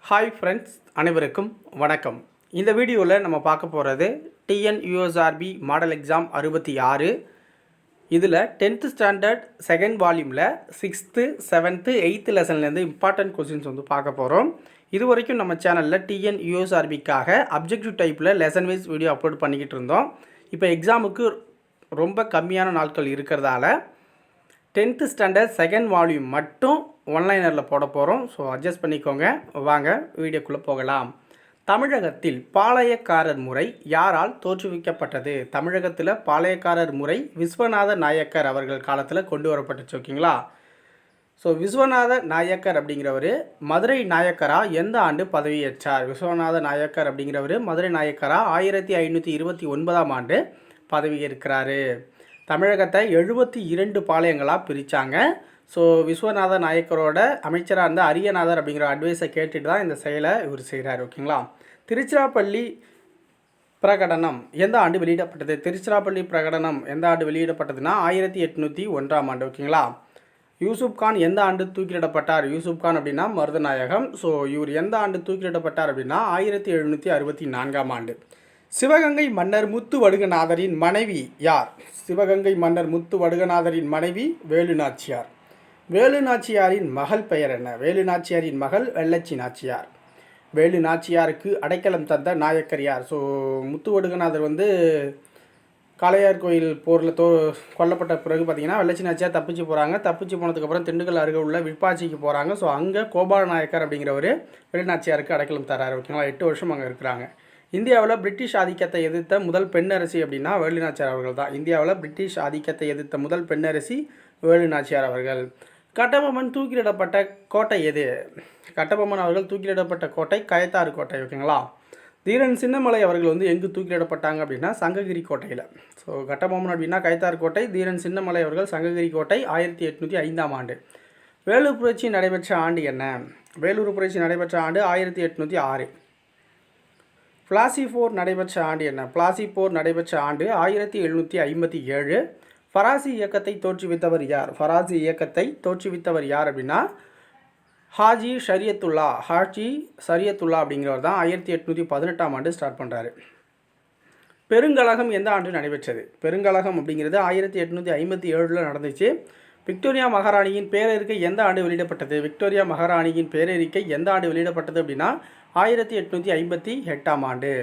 Hi friends, அனைவருக்கும் வணக்கம். இந்த வீடியோவில் நம்ம பார்க்க போகிறது டிஎன்யூஎஸ்ஆர்பி மாடல் எக்ஸாம் 66. இதில் 10th ஸ்டாண்டர்ட் செகண்ட் வால்யூமில் 6th 7th 8th லெசன்லேருந்து இம்பார்ட்டன்ட் கொஸ்டின்ஸ் பார்க்க போகிறோம். இது வரைக்கும் நம்ம சேனலில் டிஎன்யூஎஸ்ஆர்பிக்காக அப்ஜெக்டிவ் டைப்பில் லெசன் வைஸ் வீடியோ அப்லோட் பண்ணிக்கிட்டு இருந்தோம். இப்போ எக்ஸாமுக்கு ரொம்ப கம்மியான நாட்கள் இருக்கிறதால 10th ஸ்டாண்டர்ட் செகண்ட் வால்யூம் மட்டும் ஒன்லைனரில் போட போகிறோம். ஸோ அட்ஜஸ்ட் பண்ணிக்கோங்க. வாங்க வீடியோக்குள்ளே போகலாம். தமிழகத்தில் பாளையக்காரர் முறை யாரால் தோற்றுவிக்கப்பட்டது? தமிழகத்தில் பாளையக்காரர் முறை விஸ்வநாத நாயக்கர் அவர்கள் காலத்தில் கொண்டு வரப்பட்டுச்சு. ஓகேங்களா? ஸோ விஸ்வநாத நாயக்கர் அப்படிங்கிறவர் மதுரை நாயக்கராக எந்த ஆண்டு பதவியேற்றார்? விஸ்வநாத நாயக்கர் அப்படிங்கிறவர் மதுரை நாயக்கராக 1529ஆம் ஆண்டு பதவியேற்கிறாரு. தமிழகத்தை 72 பாளையங்களாக பிரித்தாங்க. ஸோ விஸ்வநாத நாயக்கரோட அமைச்சராக இருந்த அரியநாதர் அப்படிங்கிற அட்வைஸை கேட்டுட்டு தான் இந்த செயலை இவர் செய்கிறார். ஓகேங்களா? திருச்சிராப்பள்ளி பிரகடனம் எந்த ஆண்டு வெளியிடப்பட்டது? திருச்சிராப்பள்ளி பிரகடனம் எந்த ஆண்டு வெளியிடப்பட்டதுன்னா 1801ஆம் ஆண்டு. ஓகேங்களா? யூசுப் கான் எந்த ஆண்டு தூக்கிலிடப்பட்டார்? யூசுப் கான் அப்படின்னா மருதநாயகம். ஸோ இவர் எந்த ஆண்டு தூக்கிலிடப்பட்டார் அப்படின்னா 1764ஆம் ஆண்டு. சிவகங்கை மன்னர் முத்துவடுகநாதரின் மனைவி யார்? சிவகங்கை மன்னர் முத்துவடுகநாதரின் மனைவி வேலுநாச்சியார். வேலுநாச்சியாரின் மகள் பெயர் என்ன? வேலுநாச்சியாரின் மகள் வெள்ளச்சி நாச்சியார். வேலுநாச்சியாருக்கு அடைக்கலம் தந்த நாயக்கர் யார்? ஸோ முத்துவடுகநாதர் காளையார் கோயில் போரில் கொல்லப்பட்ட பிறகு பார்த்திங்கன்னா வெள்ளச்சி நாச்சியார் தப்பிச்சு போகிறாங்க. தப்பிச்சு போனதுக்கப்புறம் திண்டுக்கல் அருகே உள்ள விற்பாச்சிக்கு போகிறாங்க. ஸோ அங்கே கோபால நாயக்கர் அப்படிங்கிறவர் வேலுநாச்சியாருக்கு அடைக்கலம் தராரு. ஓகேங்களா? 8 வருஷம் அங்கே இருக்கிறாங்க. இந்தியாவில் பிரிட்டிஷ் ஆதிக்கத்தை எதிர்த்த முதல் பெண்ணரசி அப்படின்னா வேலுநாச்சியார் அவர்கள் தான். இந்தியாவில் பிரிட்டிஷ் ஆதிக்கத்தை எதிர்த்த முதல் பெண்ணரசி வேலுநாச்சியார் அவர்கள். கட்டபொம்மன் தூக்கிலிடப்பட்ட கோட்டை எது? கட்டபொம்மன் அவர்கள் தூக்கிலிடப்பட்ட கோட்டை கயத்தாறு கோட்டை. ஓகேங்களா? தீரன் சின்னமலை அவர்கள் எங்கு தூக்கிலிடப்பட்டாங்க அப்படின்னா சங்ககிரி கோட்டையில். ஸோ கட்டபொம்மன் அப்படின்னா கயத்தாறு கோட்டை, தீரன் சின்னமலை அவர்கள் சங்ககிரி கோட்டை 1805ஆம் ஆண்டு. வேலூர் புரட்சி நடைபெற்ற ஆண்டு என்ன? வேலூர் புரட்சி நடைபெற்ற ஆண்டு 1806. பிளாசி போர் நடைபெற்ற ஆண்டு என்ன? பிளாசி போர் நடைபெற்ற ஆண்டு 1757. ஃபராசி இயக்கத்தை தோற்றுவித்தவர் யார்? ஃபராசி இயக்கத்தை தோற்றுவித்தவர் யார் அப்படின்னா ஹாஜி ஷரியத்துல்லா. ஹாஜி ஷரியத்துல்லா அப்படிங்கிறவர் தான் 1818ஆம் ஆண்டு ஸ்டார்ட் பண்ணுறாரு. பெருங்கழகம் எந்த ஆண்டு நடைபெற்றது? பெருங்கழகம் அப்படிங்கிறது 1857 நடந்துச்சு. விக்டோரியா மகாராணியின் பேரறிக்கை எந்த ஆண்டு வெளியிடப்பட்டது? விக்டோரியா மகாராணியின் பேரறிக்கை எந்த ஆண்டு வெளியிடப்பட்டது அப்படின்னா 1858ஆம் ஆண்டு.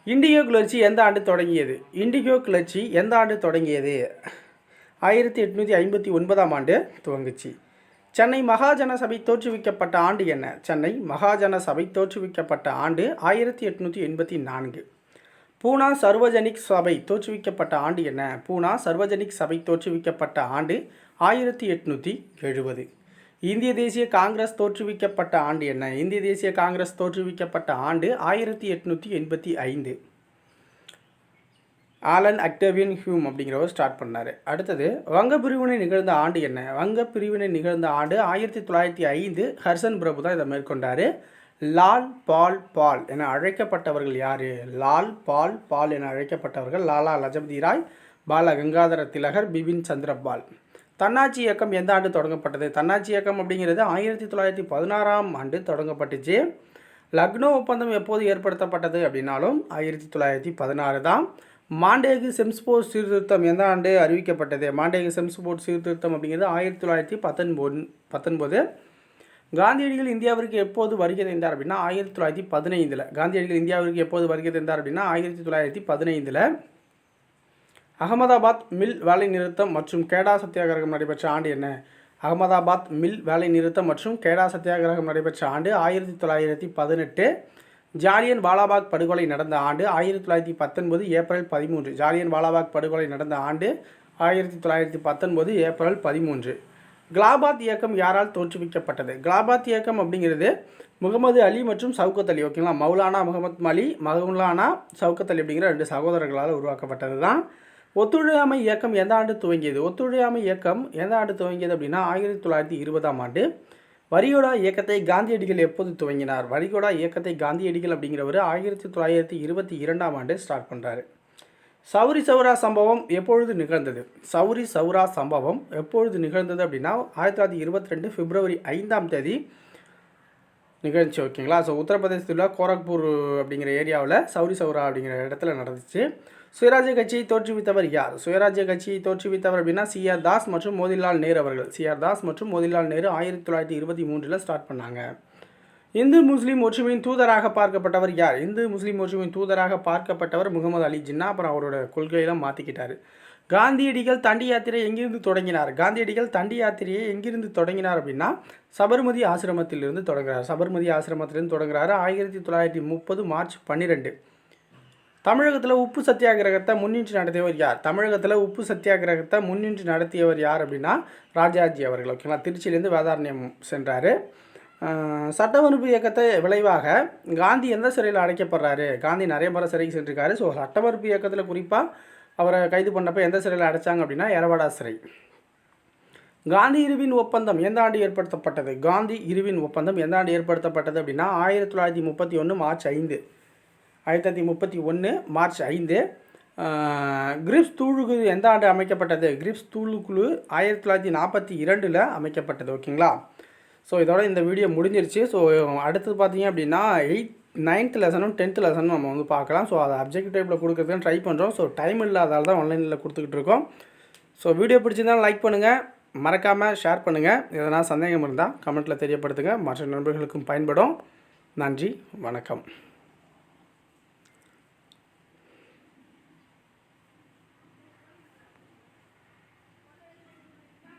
இண்டிகோ கிளர்ச்சி எந்த ஆண்டு தொடங்கியது? இண்டிகோ கிளர்ச்சி எந்த ஆண்டு தொடங்கியது? 1859ஆம் ஆண்டு துவங்குச்சு. சென்னை மகாஜன சபை தோற்றுவிக்கப்பட்ட ஆண்டு என்ன? சென்னை மகாஜன சபை தோற்றுவிக்கப்பட்ட ஆண்டு 1884. பூனா சர்வஜனிக் சபை தோற்றுவிக்கப்பட்ட ஆண்டு என்ன? பூனா சர்வஜனிக் சபை தோற்றுவிக்கப்பட்ட ஆண்டு 1870. இந்திய தேசிய காங்கிரஸ் தோற்றுவிக்கப்பட்ட ஆண்டு என்ன? இந்திய தேசிய காங்கிரஸ் தோற்றுவிக்கப்பட்ட ஆண்டு 1885. ஆலன் அக்டேவியன் ஹியூம் அப்படிங்கிறவர் ஸ்டார்ட் பண்ணார். அடுத்தது வங்க பிரிவினை நிகழ்ந்த ஆண்டு என்ன? வங்க பிரிவினை நிகழ்ந்த ஆண்டு 1905. ஹர்சன் பிரபு தான் இதை மேற்கொண்டார். லால் பால் பால் என அழைக்கப்பட்டவர்கள் யார்? லால் பால் பால் என அழைக்கப்பட்டவர்கள் லாலா லஜபதி ராய், பால கங்காதர திலகர், பிபின் சந்திரபால். தன்னாட்சி இயக்கம் எந்த ஆண்டு தொடங்கப்பட்டது? தன்னாட்சி இயக்கம் அப்படிங்கிறது 1916ஆம் ஆண்டு தொடங்கப்பட்டுச்சு. லக்னோ ஒப்பந்தம் எப்போது ஏற்படுத்தப்பட்டது அப்படின்னாலும் 1916 தான். மாண்டேகு செம்ஸ்போர்ட் சீர்திருத்தம் எந்த ஆண்டு அறிவிக்கப்பட்டது? மாண்டேகு செம்ஸ்போர்ட் சீர்திருத்தம் அப்படிங்கிறது 1919. காந்தியடிகள் இந்தியாவிற்கு எப்போது வருகை தந்தார் அப்படின்னா 1915. காந்தியடிகள் இந்தியாவிற்கு எப்போது வருகை தந்தார் அப்படின்னா 1915. அகமதாபாத் மில் வேலை நிறுத்தம் மற்றும் கேடா சத்தியாகிரகம் நடைபெற்ற ஆண்டு என்ன? அகமதாபாத் மில் வேலை நிறுத்தம் மற்றும் கேடா சத்தியாகிரகம் நடைபெற்ற ஆண்டு 1918. ஜாலியன் வாலாபாக் படுகொலை நடந்த ஆண்டு 1919 ஏப்ரல் 13. ஜாலியன் வாலாபாக் படுகொலை நடந்த ஆண்டு 1919 ஏப்ரல் 13. கிலாபாத் இயக்கம் யாரால் தோற்றுவிக்கப்பட்டது? கிலாபாத் இயக்கம் அப்படிங்கிறது முகமது அலி மற்றும் சவுக்கத் அலி. ஓகேங்களா? மௌலானா முகமது அலி, மௌலானா சவுக்கத் அலி அப்படிங்கிற 2 சகோதரர்களால் உருவாக்கப்பட்டது தான். ஒத்துழையாமை இயக்கம் எந்த ஆண்டு துவங்கியது? ஒத்துழையாமை இயக்கம் எந்த ஆண்டு துவங்கியது அப்படின்னா 1920ஆம் ஆண்டு. வரிகோடா இயக்கத்தை காந்தியடிகள் எப்போது துவங்கினார்? வரிகோடா இயக்கத்தை காந்தியடிகள் அப்படிங்கிறவர் 1922ஆம் ஆண்டு ஸ்டார்ட் பண்ணுறாரு. சௌரி சௌரா சம்பவம் எப்பொழுது நிகழ்ந்தது? சௌரி சௌரா சம்பவம் எப்பொழுது நிகழ்ந்தது அப்படின்னா 1922 பிப்ரவரி 5ஆம் தேதி நிகழ்ச்சி. ஓகேங்களா. ஸோ உத்தரப்பிரதேசத்தில் கோரக்பூர் அப்படிங்கிற ஏரியாவில் சௌரி சௌரா அப்படிங்கிற இடத்துல நடந்துச்சு. சுயராஜ்ய கட்சியை தோற்றுவித்தவர் யார்? சுயராஜ்ய கட்சியை தோற்றுவித்தவர் அப்படின்னா சிஆர் தாஸ் மற்றும் மோதிலால் நேரு அவர்கள். சிஆர் தாஸ் மற்றும் மோதிலால் நேரு 1923 ஸ்டார்ட் பண்ணாங்க. இந்து முஸ்லீம் ஒற்றுமையின் தூதராக பார்க்கப்பட்டவர் யார்? இந்து முஸ்லீம் ஒற்றுமையின் தூதராக பார்க்கப்பட்டவர் முகமது அலி ஜின்னா. அப்புறம் அவரோட கொள்கையெல்லாம் மாற்றிக்கிட்டார். காந்தியடிகள் தண்டி யாத்திரை எங்கிருந்து தொடங்கினார்? காந்தியடிகள் தண்டி யாத்திரையை எங்கிருந்து தொடங்கினார் அப்படின்னா சபர்மதி ஆசிரமத்திலிருந்து தொடங்குறார். சபர்மதி ஆசிரமத்திலிருந்து தொடங்குறாரு. 1930 மார்ச் 12. தமிழகத்தில் உப்பு சத்தியாகிரகத்தை முன்னின்று நடத்தியவர் யார்? தமிழகத்தில் உப்பு சத்தியாகிரகத்தை முன்னின்று நடத்தியவர் யார் அப்படின்னா ராஜாஜி அவர்கள். ஓகேங்களா. திருச்சியிலேருந்து வேதாரண்யம் சென்றார். சட்டமறுப்பு இயக்கத்தை விளைவாக காந்தி எந்த சிறையில் அடைக்கப்படுறாரு? காந்தி நிறைய முறை சிறைக்கு சென்றிருக்காரு. ஸோ சட்டமறுப்பு இயக்கத்தில் குறிப்பாக அவரை கைது பண்ணப்போ எந்த சிறையில் அடைச்சாங்க அப்படின்னா எரவாடா சிறை. காந்தி இருவின் ஒப்பந்தம் எந்த ஆண்டு ஏற்படுத்தப்பட்டது? காந்தி இருவின் ஒப்பந்தம் எந்த ஆண்டு ஏற்படுத்தப்பட்டது அப்படின்னா 1931 மார்ச் 5. 1931 மார்ச் 5. கிரிப்ஸ் தூளுக்குழு எந்த ஆண்டு அமைக்கப்பட்டது? கிரிப்ஸ் தூளுக்குழு 1942 அமைக்கப்பட்டது. ஓகேங்களா. ஸோ இதோட இந்த வீடியோ முடிஞ்சிருச்சு. ஸோ அடுத்தது பார்த்தீங்க அப்படின்னா 9th லெசனும் 10th லெசனும் நம்ம வந்து பார்க்கலாம். ஸோ அதை அப்ஜெக்டிவ் டைப்பில் கொடுக்குறதுன்னு ட்ரை பண்ணுறோம். ஸோ டைம் இல்லாதால தான் ஆன்லைனில் கொடுத்துக்கிட்டு இருக்கோம். ஸோ வீடியோ பிடிச்சிருந்தாலும் லைக் பண்ணுங்கள், மறக்காமல் ஷேர் பண்ணுங்கள். எதனா சந்தேகம் இருந்தால் கமெண்ட்டில் தெரியப்படுத்துங்க. மற்ற நண்பர்களுக்கும் பயன்படும். நன்றி, வணக்கம்.